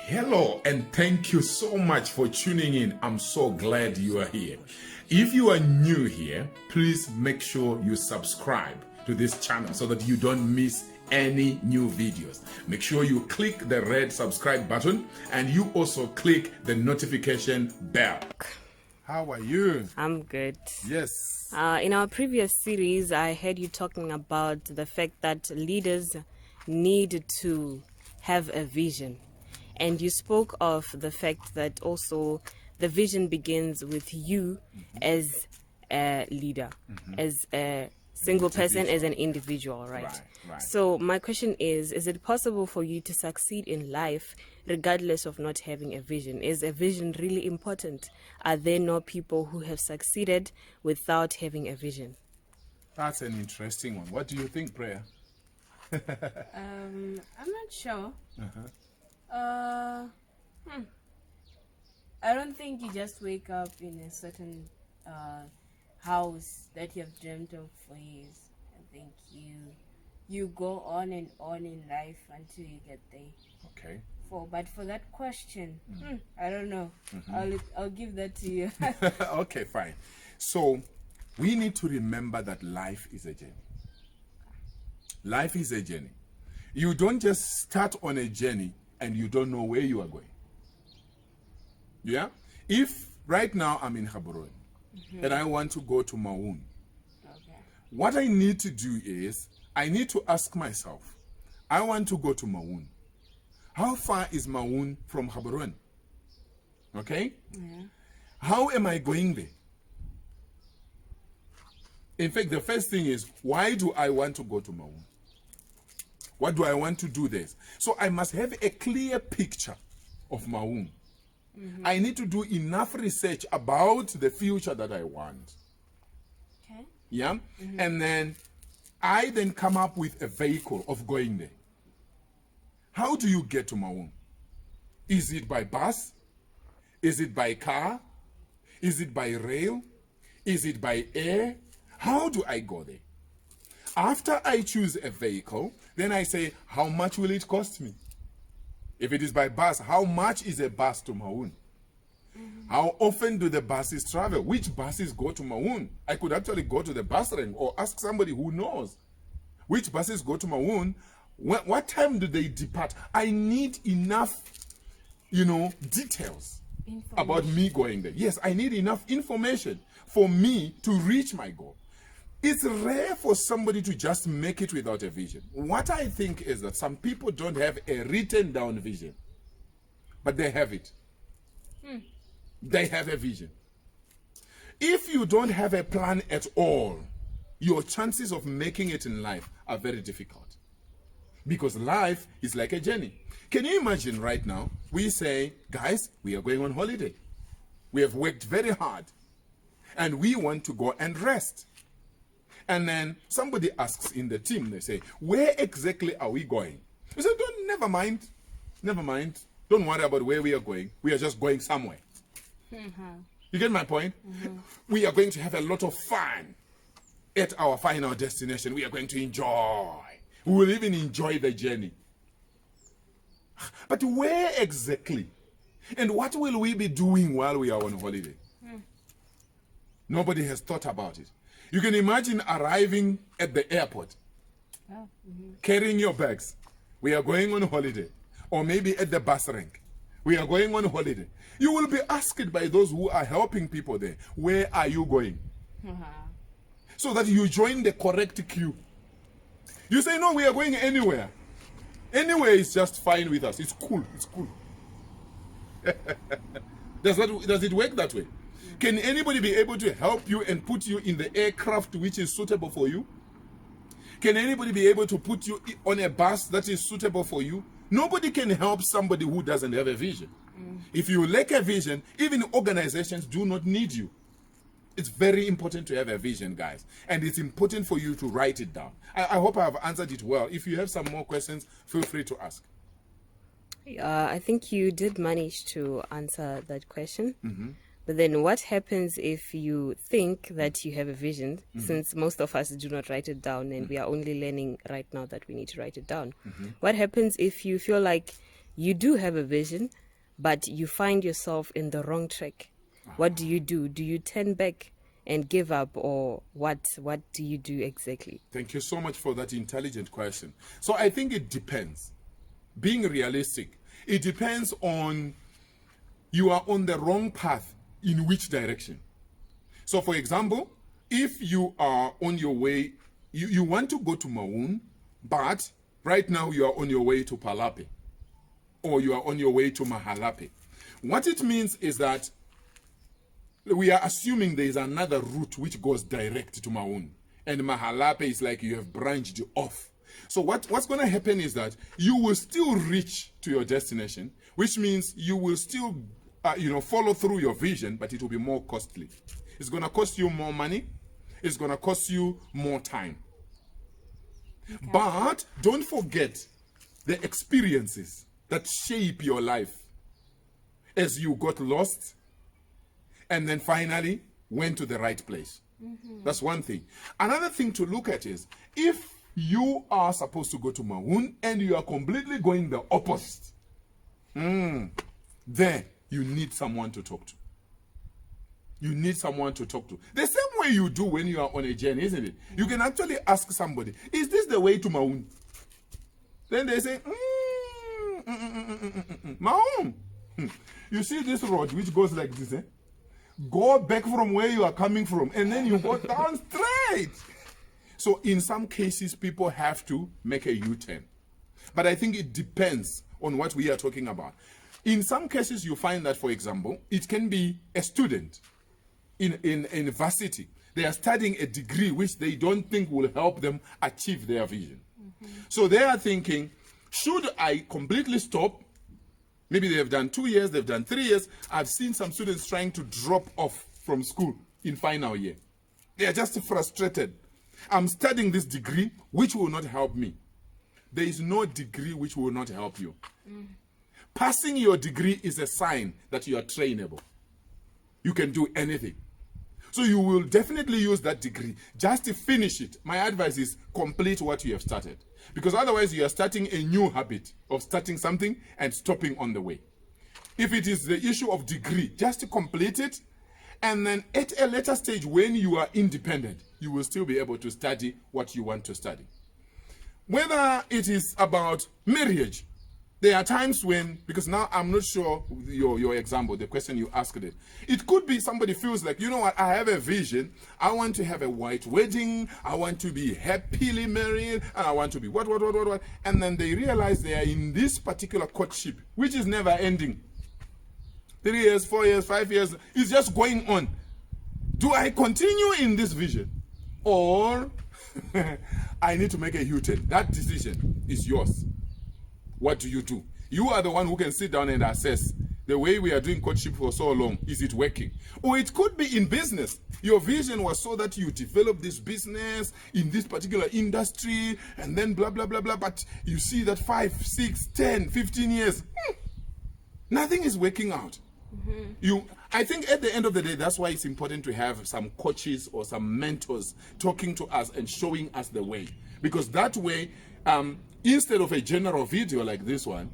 Hello, and thank you so much for tuning in. I'm so glad you are here. If you are new here, please make sure you subscribe to this channel so that you don't miss any new videos. Make sure you click the red subscribe button and you also click the notification bell. How are you? I'm good. Yes. In our previous series, I heard you talking about the fact that leaders need to have a vision. And you spoke of the fact that also the vision begins with you as a leader, as a single person, as an individual, right? Right. So my question is it possible for you to succeed in life regardless of not having a vision? Is a vision really important? Are there no people who have succeeded without having a vision? That's an interesting one. What do you think, Prayer? I'm not sure. I don't think you just wake up in a certain house that you have dreamt of for years. I think you go on and on in life until you get there. Okay. But for that question, I don't know. I'll give that to you. Okay, fine. So we need to remember that life is a journey. Life is a journey. You don't just start on a journey and you don't know where you are going. Yeah? If right now I'm in Gaborone and I want to go to Maun, Okay. what I need to do is I need to ask myself, I want to go to Maun. How far is Maun from Gaborone? Okay? Yeah. How am I going there? In fact, the first thing is, why do I want to go to Maun? What do I want to do there? So I must have a clear picture of Maun. I need to do enough research about the future that I want. Okay. Yeah? And then I then come up with a vehicle of going there. How do you get to Maun? Is it by bus? Is it by car? Is it by rail? Is it by air? How do I go there? After I choose a vehicle, then I say, how much will it cost me? If it is by bus, how much is a bus to Maun? How often do the buses travel? Which buses go to Maun? I could actually go to the bus rank or ask somebody who knows. Which buses go to Maun? What time do they depart? I need enough, details about me going there. Yes, I need enough information for me to reach my goal. It's rare for somebody to just make it without a vision. What I think is that some people don't have a written down vision, but they have it. They have a vision. If you don't have a plan at all, your chances of making it in life are very difficult. Because life is like a journey. Can you imagine right now, we say, guys, we are going on holiday. We have worked very hard. And we want to go and rest. And then somebody asks in the team, they say, where exactly are we going? We say, never mind. Don't worry about where we are going. We are just going somewhere. You get my point? We are going to have a lot of fun at our final destination. We are going to enjoy. We will even enjoy the journey. But where exactly? And what will we be doing while we are on holiday? Nobody has thought about it. You can imagine arriving at the airport, carrying your bags. We are going on holiday. Or maybe at the bus rank. We are going on holiday. You will be asked by those who are helping people there, where are you going? So that you join the correct queue. You say, no, we are going anywhere. Anywhere is just fine with us. It's cool. Does it work that way? Can anybody be able to help you and put you in the aircraft which is suitable for you? Can anybody be able to put you on a bus that is suitable for you? Nobody can help somebody who doesn't have a vision. If you lack a vision, even organizations do not need you. It's very important to have a vision, guys. And it's important for you to write it down. I hope I have answered it well. If you have some more questions, feel free to ask. I think you did manage to answer that question. But then what happens if you think that you have a vision, since most of us do not write it down and we are only learning right now that we need to write it down? What happens if you feel like you do have a vision, but you find yourself in the wrong track. What do you do? Do you turn back and give up, or what do you do exactly? Thank you so much for that intelligent question. So I think it depends. Being realistic, it depends on you are on the wrong path in which direction. So for example, if you are on your way, you want to go to Maun, but right now you are on your way to Palape, or you are on your way to Mahalape. What it means is that we are assuming there is another route which goes direct to Maun, and Mahalape is like you have branched off. So what's going to happen is that you will still reach to your destination, which means you will still follow through your vision, but it will be more costly. It's going to cost you more money. It's going to cost you more time. Okay. But don't forget the experiences that shape your life as you got lost and then finally went to the right place. Mm-hmm. That's one thing. Another thing to look at is if you are supposed to go to Maun and you are completely going the opposite, then you need someone to talk to. You need someone to talk to. The same way you do when you are on a journey, isn't it? You can actually ask somebody, is this the way to Maun? Then they say, Maun. You see this road which goes like this, eh? Go back from where you are coming from and then you go down straight. So in some cases, people have to make a U-turn. But I think it depends on what we are talking about. In some cases, you find that, for example, it can be a student in varsity. They are studying a degree which they don't think will help them achieve their vision. Mm-hmm. So they are thinking, should I completely stop? Maybe they have done 2 years, they've done 3 years. I've seen some students trying to drop off from school in final year. They are just frustrated. I'm studying this degree which will not help me. There is no degree which will not help you. Passing your degree is a sign that you are trainable. You can do anything. So you will definitely use that degree just to finish it. My advice is complete what you have started. Because otherwise you are starting a new habit of starting something and stopping on the way. If it is the issue of degree, just to complete it, and then at a later stage when you are independent, you will still be able to study what you want to study. Whether it is about marriage, there are times when, because now I'm not sure your example, the question you asked it. It could be somebody feels like, you know what, I have a vision. I want to have a white wedding. I want to be happily married. And I want to be what. And then they realize they are in this particular courtship, which is never ending. 3 years, 4 years, 5 years, it's just going on. Do I continue in this vision? Or I need to make a U-turn? That decision is yours. What do? You are the one who can sit down and assess the way we are doing courtship for so long. Is it working? Or it could be in business. Your vision was so that you develop this business in this particular industry and then blah, blah, blah, blah. But you see that 5, 6, 10, 15 years, nothing is working out. Mm-hmm. I think at the end of the day, that's why it's important to have some coaches or some mentors talking to us and showing us the way. Because that way, instead of a general video like this one,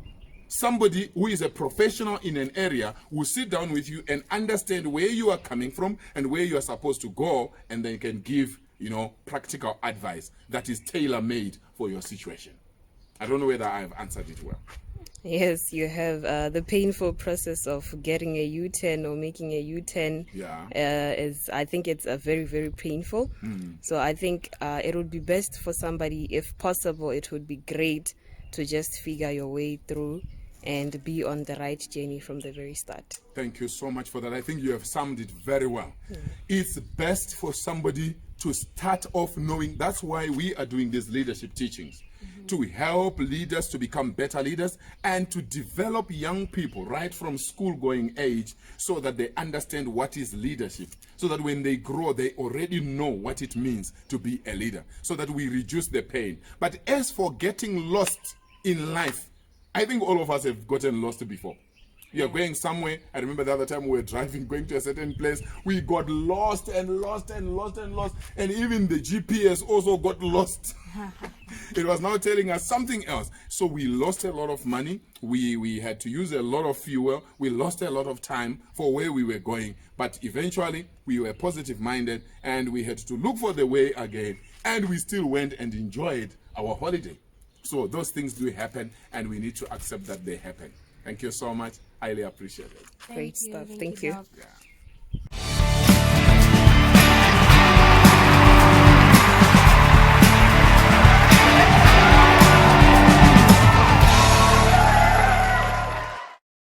somebody who is a professional in an area will sit down with you and understand where you are coming from and where you are supposed to go, and then can give, practical advice that is tailor-made for your situation. I don't know whether I've answered it well. Yes, you have the painful process of getting a U-turn or making a U-turn. Yeah. I think it's very, very painful. Mm. So I think it would be best for somebody, if possible, it would be great to just figure your way through and be on the right journey from the very start. Thank you so much for that. I think you have summed it very well. Mm. It's best for somebody to start off knowing. That's why we are doing these leadership teachings. To help leaders to become better leaders and to develop young people right from school-going age so that they understand what is leadership, so that when they grow, they already know what it means to be a leader, so that we reduce the pain. But as for getting lost in life, I think all of us have gotten lost before. You're going somewhere. I remember the other time we were driving, going to a certain place. We got lost and lost and lost and lost. And even the GPS also got lost. It was now telling us something else. So we lost a lot of money. We had to use a lot of fuel. We lost a lot of time for where we were going. But eventually, we were positive minded and we had to look for the way again. And we still went and enjoyed our holiday. So those things do happen and we need to accept that they happen. Thank you so much. Highly appreciate it. Great stuff. Thank you. Doc. Yeah.